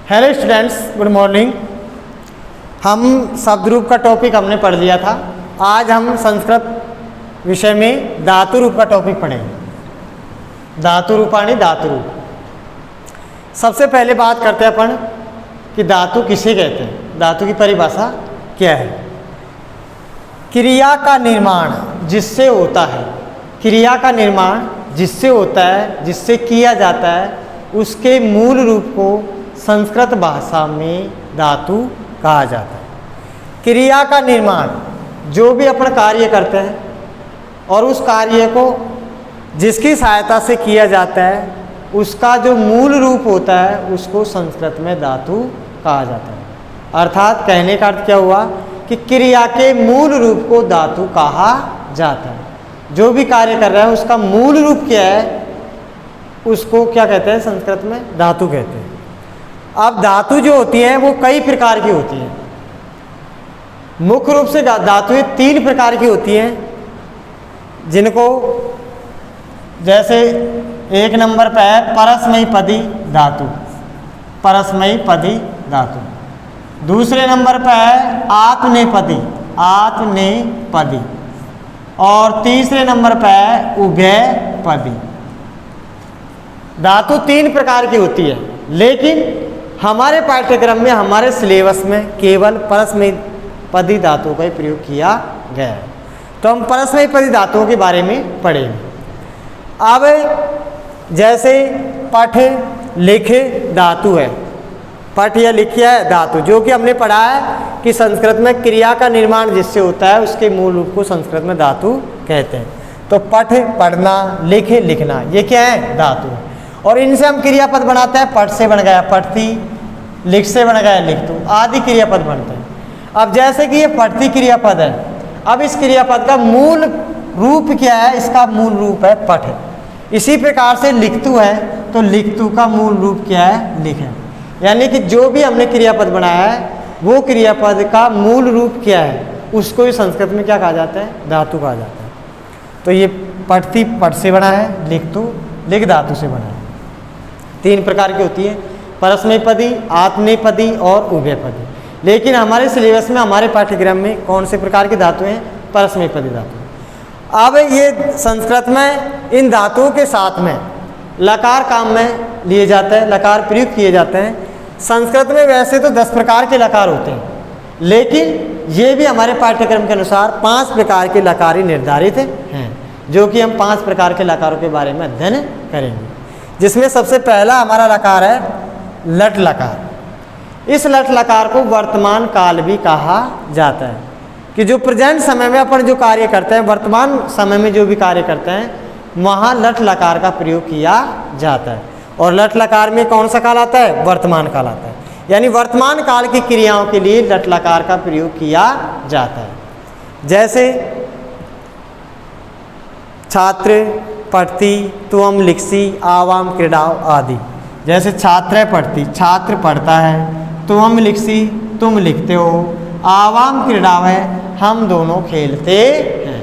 Hello students, good morning. हम शब्द रूप का टॉपिक हमने पढ़ लिया था। आज हम संस्कृत विषय में धातु रूप का टॉपिक पढ़ेंगे। धातु रूपाणी धातु रूप। सबसे पहले बात करते हैं अपन कि धातु किसे कहते हैं, धातु की परिभाषा क्या है। क्रिया का निर्माण जिससे होता है, क्रिया का निर्माण जिससे होता है, जिससे किया जाता है, उसके मूल रूप को संस्कृत भाषा में धातु कहा जाता है। क्रिया का निर्माण, जो भी अपन कार्य करते हैं और उस कार्य को जिसकी सहायता से किया जाता है, उसका जो मूल रूप होता है उसको संस्कृत में धातु कहा जाता है। अर्थात कहने का अर्थ क्या हुआ कि क्रिया के मूल रूप को धातु कहा जाता है। जो भी कार्य कर रहा है उसका मूल रूप क्या है, उसको क्या कहते हैं, संस्कृत में धातु कहते हैं। अब धातु जो होती है वो कई प्रकार की होती है। मुख्य रूप से धातुएं 3 प्रकार की होती हैं, जिनको जैसे 1 नंबर पर है परस्मयी पदी धातु, परस्मयी पदी धातु। दूसरे नंबर पर है आत्मनेपदी, आत्मनेपदी। और तीसरे नंबर पर है उभयपदी। धातु 3 प्रकार की होती है, लेकिन हमारे पाठ्यक्रम में, हमारे सिलेबस में केवल परस्मयी पदी धातुओं का ही प्रयोग किया गया है। तो हम परस्मयी पदी धातुओं के बारे में पढ़ेंगे। अब जैसे पठ लिख धातु है, पठ या लिखिया है धातु, जो कि हमने पढ़ा है कि संस्कृत में क्रिया का निर्माण जिससे होता है उसके मूल रूप को संस्कृत में धातु कहते हैं। तो पठ पढ़ना, लिख लिखना, ये क्या है, धातु है। और इनसे हम क्रियापद बनाते हैं। पठ से बन गया पठती, लिख से बन गया लिखतु, आदि क्रियापद बनते हैं। अब जैसे कि ये पठती क्रियापद है, अब इस क्रियापद का मूल रूप क्या है, इसका मूल रूप है पठ। इसी प्रकार से लिखतु है, तो लिखतु का मूल रूप क्या है, लिख है। यानी कि जो भी हमने क्रियापद बनाया है वो क्रियापद का मूल रूप क्या है, उसको ही संस्कृत में क्या कहा जाता है, धातु कहा जाता है। तो ये पठती पठ से बना है, लिखतु लिख धातु से बना है। 3 प्रकार की होती है, परस्मयी पदी, आत्मनेपदी और उभयपदी। लेकिन हमारे सिलेबस में, हमारे पाठ्यक्रम में कौन से प्रकार की धातु हैं, परस्मयी पदी धातु। अब ये संस्कृत में इन धातुओं के साथ में लकार काम में लिए जाते हैं, लकार प्रयुक्त किए जाते हैं। संस्कृत में वैसे तो 10 प्रकार के लकार होते हैं, लेकिन ये भी हमारे पाठ्यक्रम के अनुसार 5 प्रकार के लकार ही निर्धारित हैं, जो कि हम 5 प्रकार के लकारों के बारे में अध्ययन करेंगे। जिसमें सबसे पहला हमारा लकार है लट लकार। इस लट लकार को वर्तमान काल भी कहा जाता है, कि जो प्रेजेंट समय में अपन जो कार्य करते हैं, वर्तमान समय में जो भी कार्य करते हैं, वहाँ लट लकार का प्रयोग किया जाता है। और लट लकार में कौन सा काल आता है, वर्तमान काल आता है। यानी वर्तमान काल की क्रियाओं के लिए लट लकार का प्रयोग किया जाता है। जैसे छात्र, पढ़ती, तुम, लिखसी, आवाम, क्रीड़ाओ आदि। जैसे छात्र पढ़ती, छात्र पढ़ता है, तुम लिखसी, तुम लिखते हो, आवाम क्रीड़ाओ है, हम दोनों खेलते हैं।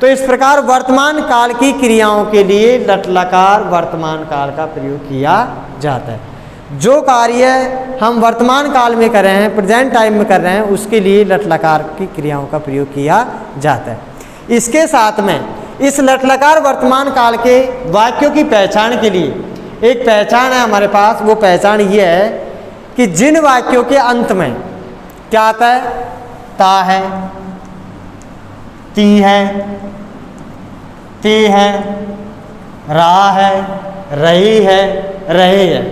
तो इस प्रकार वर्तमान काल की क्रियाओं के लिए लट लकार वर्तमान काल का प्रयोग किया जाता है। जो कार्य हम वर्तमान काल में कर रहे हैं, प्रेजेंट टाइम में कर रहे हैं, उसके लिए लट लकार की क्रियाओं का प्रयोग किया जाता है। इसके साथ में इस लट लकार वर्तमान काल के वाक्यों की पहचान के लिए एक पहचान है हमारे पास। वो पहचान ये है कि जिन वाक्यों के अंत में क्या आता है, ता है, ती है, ते है, रहा है, रही है, रहे है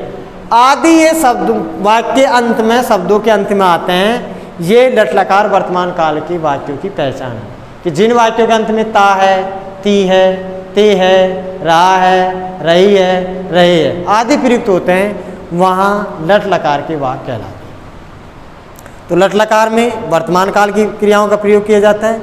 आदि, ये शब्द वाक्य के अंत में, शब्दों के अंत में आते हैं। ये लट लकार वर्तमान काल के वाक्यों की पहचान है कि जिन वाक्यों के अंत में ता है, ती है, ते है, रहा है, रही है, रहे है आदि प्रयुक्त होते हैं, वहाँ लट लकार के वाक्य कहलाते हैं। तो लट लकार में वर्तमान काल की क्रियाओं का प्रयोग किया जाता है,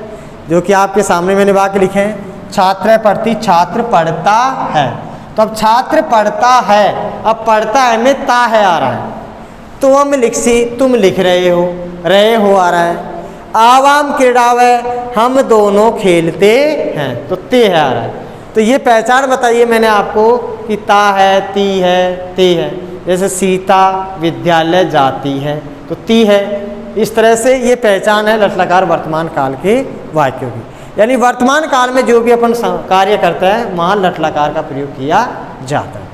जो कि आपके सामने मैंने वाक्य लिखे हैं। छात्र पढ़ती, छात्र पढ़ता है। तो अब छात्र पढ़ता है, अब पढ़ता है में ता है आ रहा है। तुम लिखसी, तुम लिख रहे हो आ रहा है। आवाम क्रीड़ावे, हम दोनों खेलते हैं, तो ते है आ रहा है। तो ये पहचान बताइए मैंने आपको कि ता है, ती है, ते है, जैसे सीता विद्यालय जाती है तो ती है। इस तरह से ये पहचान है लट लकार वर्तमान काल के वाक्यों की। यानी वर्तमान काल में जो भी अपन कार्य करते हैं वहाँ लट लकार का प्रयोग किया जाता है।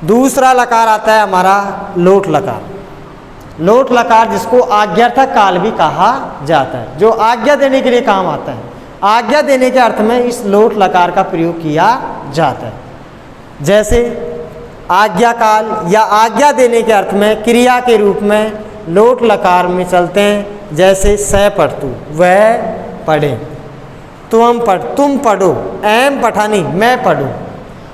दूसरा लकार आता है हमारा लोट लकार। लोट लकार जिसको आज्ञार्थक काल भी कहा जाता है, जो आज्ञा देने के लिए काम आता है। आज्ञा देने के अर्थ में इस लोट लकार का प्रयोग किया जाता है। जैसे आज्ञा काल या आज्ञा देने के अर्थ में क्रिया के रूप में लोट लकार में चलते हैं। जैसे स पढ़तु, वह पढ़े, तुम पढ़ो, एम पठानी, मैं पढ़ूँ।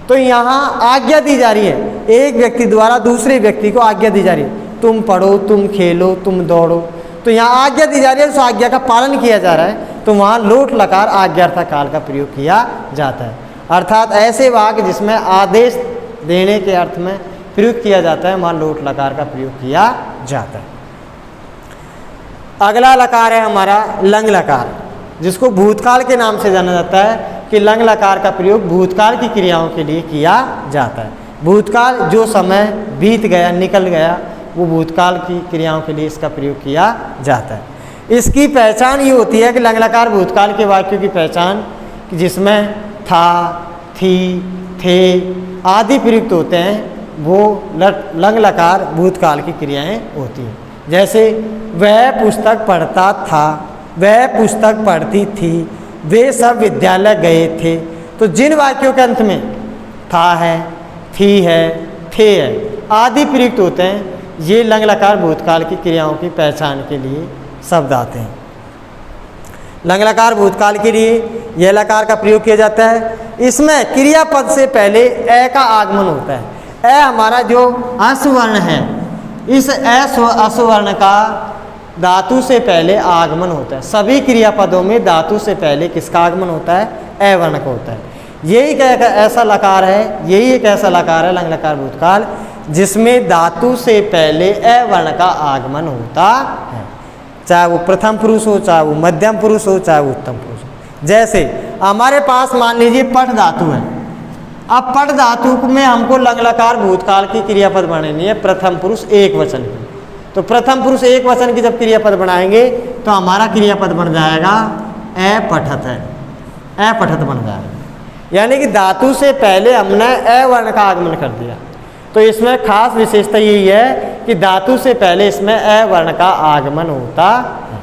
तो यहाँ आज्ञा दी जा रही है, एक व्यक्ति द्वारा दूसरे व्यक्ति को आज्ञा दी जा रही है, तुम पढ़ो, तुम खेलो, तुम दौड़ो। तो यहाँ आज्ञा दी जा रही है, उस आज्ञा का पालन किया जा रहा है, तो वहाँ लोट लकार आज्ञार्थक काल का प्रयोग किया जाता है। अर्थात ऐसे वाक्य जिसमें आदेश देने के अर्थ में प्रयोग किया जाता है वहाँ लोट लकार का प्रयोग किया जाता है। अगला लकार है हमारा लंग लकार, जिसको भूतकाल के नाम से जाना जाता है कि लंग लकार का प्रयोग भूतकाल की क्रियाओं के लिए किया जाता है। भूतकाल जो समय बीत गया, निकल गया, वो भूतकाल की क्रियाओं के लिए इसका प्रयोग किया जाता है। इसकी पहचान ये होती है कि लंग लकार भूतकाल के वाक्यों की पहचान कि जिसमें था, थी, थे आदि प्रयुक्त होते हैं, वो लंग लकार भूतकाल की क्रियाएं होती हैं। जैसे वह पुस्तक पढ़ता था, वह पुस्तक पढ़ती थी, वे सब विद्यालय गए थे। तो जिन वाक्यों के अंत में था है, थी है, थे है आदि प्रयुक्त होते हैं, ये लंग लकार भूतकाल की क्रियाओं की पहचान के लिए शब्द आते हैं। लंग लकार भूतकाल के लिए यह लकार का प्रयोग किया जाता है। इसमें क्रियापद से पहले ए का आगमन होता है। ए हमारा जो असवर्ण है, इस असवर्ण का धातु से पहले आगमन होता है। सभी क्रियापदों में धातु से पहले किसका आगमन होता है? ए वर्ण का होता है। यही एक ऐसा लकार है, यही एक ऐसा लकार है लंग लकार भूतकाल जिसमें धातु से पहले ए वर्ण का आगमन होता है, चाहे वो प्रथम पुरुष हो, चाहे वो मध्यम पुरुष हो, चाहे वो उत्तम पुरुष हो। जैसे हमारे पास मान लीजिए पठ धातु है। अब पठ धातु में हमको लंग लकार भूतकाल की क्रियापद बनानी है प्रथम पुरुष एक वचन की। तो प्रथम पुरुष एक वचन की जब क्रियापद बनाएंगे तो हमारा क्रियापद बन जाएगा ए पठत है, ए पठत बन जाएगा। यानी कि धातु से पहले हमने ए वर्ण का आगमन कर दिया। तो इसमें खास विशेषता यही है कि धातु से पहले इसमें ए वर्ण का आगमन होता है,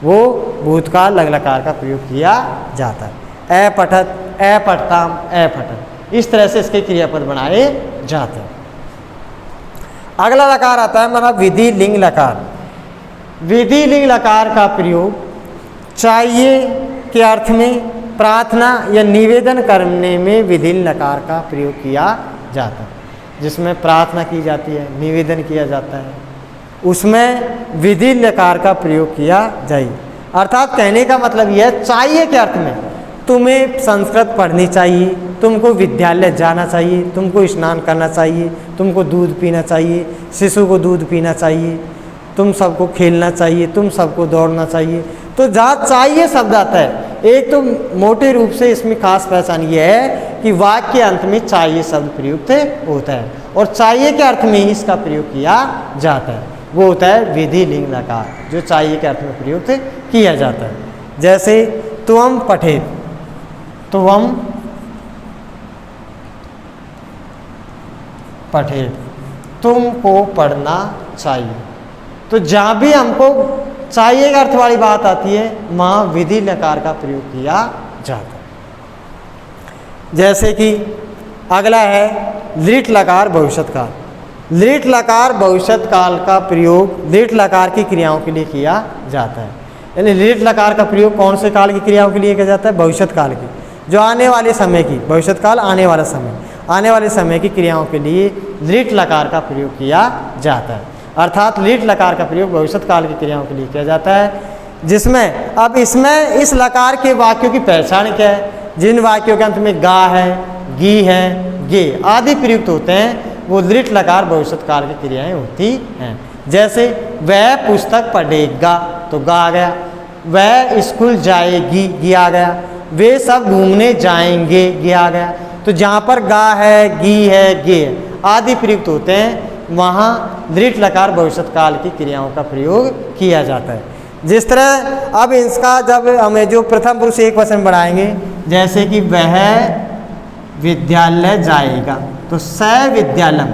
वो भूतकाल लंग लकार का प्रयोग किया जाता है। ए पठत, ए पठताम, ए पठत, इस तरह से इसके क्रियापद बनाए जाते हैं। अगला लकार आता है हमारा विधि लिंग लकार। विधि लिंग लकार का प्रयोग चाहिए के अर्थ में, प्रार्थना या निवेदन करने में विधि लकार का प्रयोग किया जाता है। जिसमें प्रार्थना की जाती है, निवेदन किया जाता है, उसमें विधि लकार का प्रयोग किया जाए। अर्थात कहने का मतलब यह है, चाहिए के अर्थ में तुम्हें संस्कृत पढ़नी चाहिए, तुमको विद्यालय जाना चाहिए, तुमको स्नान करना चाहिए, तुमको दूध पीना चाहिए, शिशु को दूध पीना चाहिए, तुम सबको खेलना चाहिए, तुम सबको दौड़ना चाहिए। तो जहाँ चाहिए शब्द आता है, एक तो मोटे रूप से इसमें खास पहचान ये है कि वाक्य के अंत में चाहिए शब्द प्रयुक्त होता है और चाहिए के अर्थ में ही इसका प्रयोग किया जाता है। वो होता है विधि लिंग लकार, जो चाहिए के अर्थ में प्रयुक्त किया जाता है। जैसे त्वम पठेत, त्वम पठेत, तुमको पढ़ना चाहिए। तो जहाँ भी हमको चाहिए का अर्थ वाली बात आती है वहाँ विधि लकार का प्रयोग किया जाता है। जैसे कि अगला है लिट लकार भविष्यत काल। लिट लकार भविष्यत काल का प्रयोग लिट लकार की क्रियाओं के लिए किया जाता है। यानी लिट लकार का प्रयोग कौन से काल की क्रियाओं के लिए किया जाता है? भविष्यत काल की, जो आने वाले समय की, भविष्यत काल आने वाला समय, आने वाले समय की क्रियाओं के लिए लिट लकार का प्रयोग किया जाता है। अर्थात लिट लकार का प्रयोग भविष्यत काल की क्रियाओं के लिए किया जाता है। जिसमें अब इसमें इस लकार के वाक्यों की पहचान क्या है? जिन वाक्यों के अंत में गा है, गी है, गे आदि प्रयुक्त होते हैं, वो लिट लकार भविष्यत काल की क्रियाएं होती हैं। जैसे वह पुस्तक पढ़ेगा, तो गा आ गया। वह स्कूल जाएगी, गी आ गया। वे सब घूमने जाएंगे, गे आ गया। तो जहाँ पर गा है, गी है, गे है आदि प्रयुक्त होते हैं वहाँ दृढ़ लकार भविष्यत काल की क्रियाओं का प्रयोग किया जाता है। जिस तरह अब इसका जब हमें जो प्रथम पुरुष एक वचन बढ़ाएंगे, जैसे कि वह विद्यालय जाएगा, तो स विद्यालम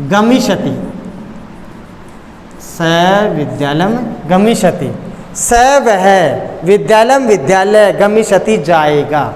गमिष्यति, स विद्यालम गमिष्यति, स वह विद्यालम विद्यालय गमिष्यति जाएगा।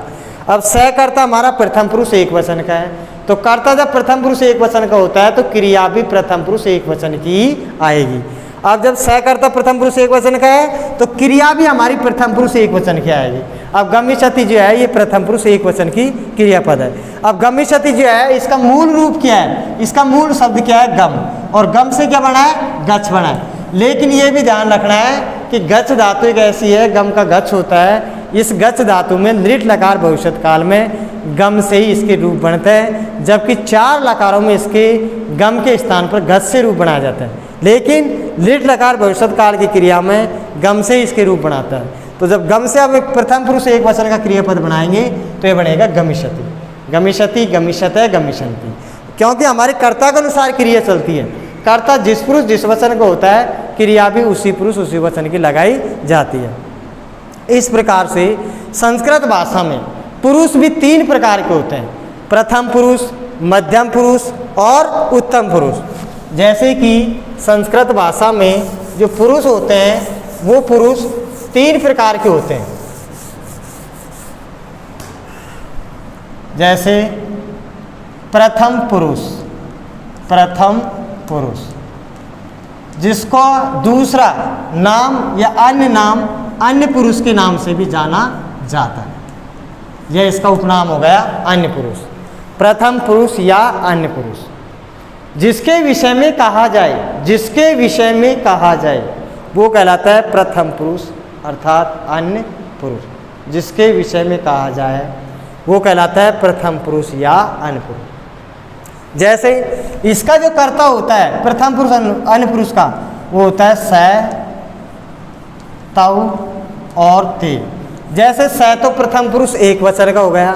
अब स कर्ता हमारा प्रथम पुरुष एक वचन का है, तो कर्ता जब प्रथम पुरुष एक वचन का होता है तो क्रिया भी प्रथम पुरुष एक वचन की आएगी। अब जब स कर्ता प्रथम पुरुष एक वचन का है तो क्रिया भी हमारी प्रथम पुरुष एक वचन की आएगी। अब गमिष्यति जो है ये प्रथम पुरुष एक वचन की क्रियापद है। अब गमिष्यति जो है इसका मूल रूप क्या है, इसका मूल शब्द क्या है, गम, और गम से क्या बना है, गच्छ बना है। लेकिन ये भी ध्यान रखना है कि गच्छ धातु एक ऐसी है, गम का गच्छ होता है, इस गच्छ धातु में नृट लकार भविष्यत काल में गम से ही इसके रूप बनते हैं, जबकि 4 लकारों में इसके गम के स्थान पर गच्छ से रूप बनाया जाता है। लेकिन नृट लकार भविष्यत काल की क्रिया में गम से ही इसके रूप बनाता है। तो जब गम से अब एक प्रथम पुरुष एक वचन का क्रियापद बनाएंगे तो ये बनेगा गमिष्यति, गमिष्यति, गमिष्यते, गमिष्यन्ति, क्योंकि हमारे कर्ता के अनुसार क्रिया चलती है। कर्ता जिस पुरुष जिस वचन को होता है, क्रिया भी उसी पुरुष उसी वचन की लगाई जाती है। इस प्रकार से संस्कृत भाषा में पुरुष भी 3 प्रकार के होते हैं, प्रथम पुरुष, मध्यम पुरुष और उत्तम पुरुष। जैसे कि संस्कृत भाषा में जो पुरुष होते हैं वो पुरुष 3 प्रकार के होते हैं। जैसे प्रथम पुरुष, प्रथम पुरुष जिसको दूसरा नाम या अन्य नाम अन्य पुरुष के नाम से भी जाना जाता है, यह इसका उपनाम हो गया अन्य पुरुष, प्रथम पुरुष या अन्य पुरुष। जिसके विषय में कहा जाए, जिसके विषय में कहा जाए वो कहलाता है प्रथम पुरुष अर्थात अन्य पुरुष। जिसके विषय में कहा जाए वो कहलाता है प्रथम पुरुष या अन्य पुरुष। जैसे इसका जो कर्ता होता है प्रथम पुरुष अन्य पुरुष का, वो होता है स, तव और ते। जैसे स तो प्रथम पुरुष एक वचन का हो गया,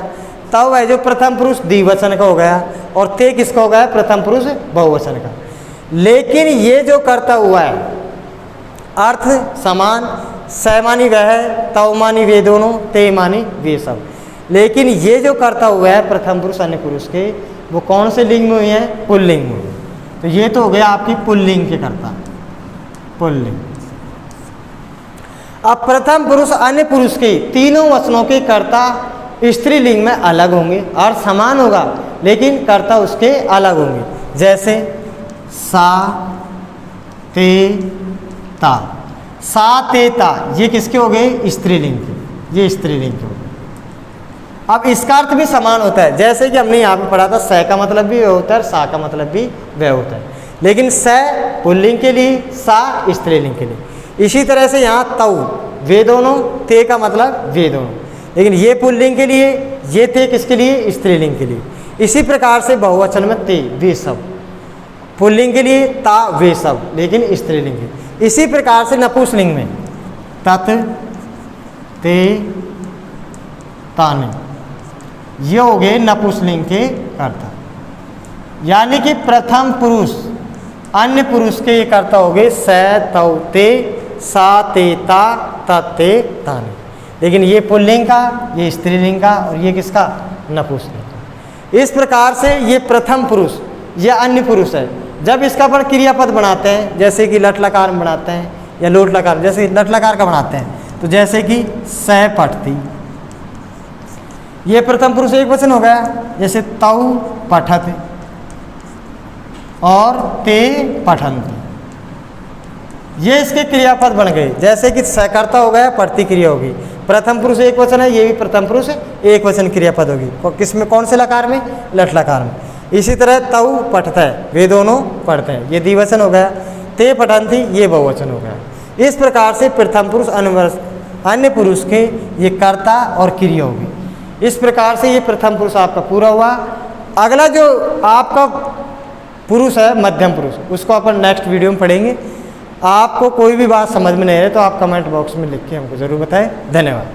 तव है जो प्रथम पुरुष द्विवचन का हो गया, और ते किसका हो गया, प्रथम पुरुष बहुवचन का। लेकिन ये जो कर्ता हुआ है अर्थ समान, स मानी वह है, तव मानी वे दोनों, ते मानी वे सब। लेकिन ये जो कर्ता हुआ है प्रथम पुरुष अन्य पुरुष के, वो कौन से लिंग में हुए हैं, पुल्लिंग में हुए। तो ये तो हो गया आपकी पुल्लिंग के कर्ता, पुल्लिंग। अब प्रथम पुरुष अन्य पुरुष के तीनों वचनों के कर्ता स्त्रीलिंग में अलग होंगे और समान होगा, लेकिन कर्ता उसके अलग होंगे। जैसे सा, ते, ता। सा, ते, ता ये किसके हो गए, स्त्रीलिंग के, ये स्त्रीलिंग के हो गए। अब इसका अर्थ भी समान होता है, जैसे कि हमने यहाँ पे पढ़ा था स का मतलब भी वह होता है और सा का मतलब भी वह होता है, लेकिन स पुल्लिंग के लिए, सा स्त्रीलिंग के लिए। इसी तरह से यहाँ तव वे दोनों, ते का मतलब वे दोनों, लेकिन ये पुल्लिंग के लिए, ये ते किसके लिए, स्त्रीलिंग के लिए। इसी प्रकार से बहुवचन में ते वे सब, पुल्लिंग के लिए ता वे सब, लेकिन स्त्रीलिंग के। इसी प्रकार से नपुंसकलिंग में तत्, ते, तानि ये हो गए नपुंसकलिंग के कर्ता। यानी कि प्रथम पुरुष अन्य पुरुष के ये कर्ता हो गए स, तव, ते, सा, ते, ता, तत्ते, तानि। लेकिन ये पुल्लिंग का, ये स्त्रीलिंग का, और ये किसका, नपुंसकलिंग का। इस प्रकार से ये प्रथम पुरुष या अन्य पुरुष है। जब इसका अपन क्रियापद बनाते हैं, जैसे कि लट लकार में बनाते हैं या लोट लकार, जैसे लट लकार का बनाते हैं, तो जैसे कि स पठती, ये प्रथम पुरुष एक वचन हो गया। जैसे तौ पठत और ते पठन्ति, ये इसके क्रियापद बन गए। जैसे कि सकर्ता हो गया, पठती क्रिया होगी, प्रथम पुरुष एक वचन है, ये भी प्रथम पुरुष एक वचन क्रियापद होगी। और किस में, कौन से लकार में, लट लकार में। इसी तरह तौ पठता है, वे दोनों पढ़ते हैं, ये द्विवचन हो गया। ते पठन्ति ये बहुवचन हो गया। इस प्रकार से प्रथम पुरुष अन्य पुरुष के ये कर्ता और क्रिया होगी। इस प्रकार से ये प्रथम पुरुष आपका पूरा हुआ। अगला जो आपका पुरुष है मध्यम पुरुष, उसको अपन नेक्स्ट वीडियो में पढ़ेंगे। आपको कोई भी बात समझ में नहीं है तो आप कमेंट बॉक्स में लिख के हमको ज़रूर बताएं। धन्यवाद।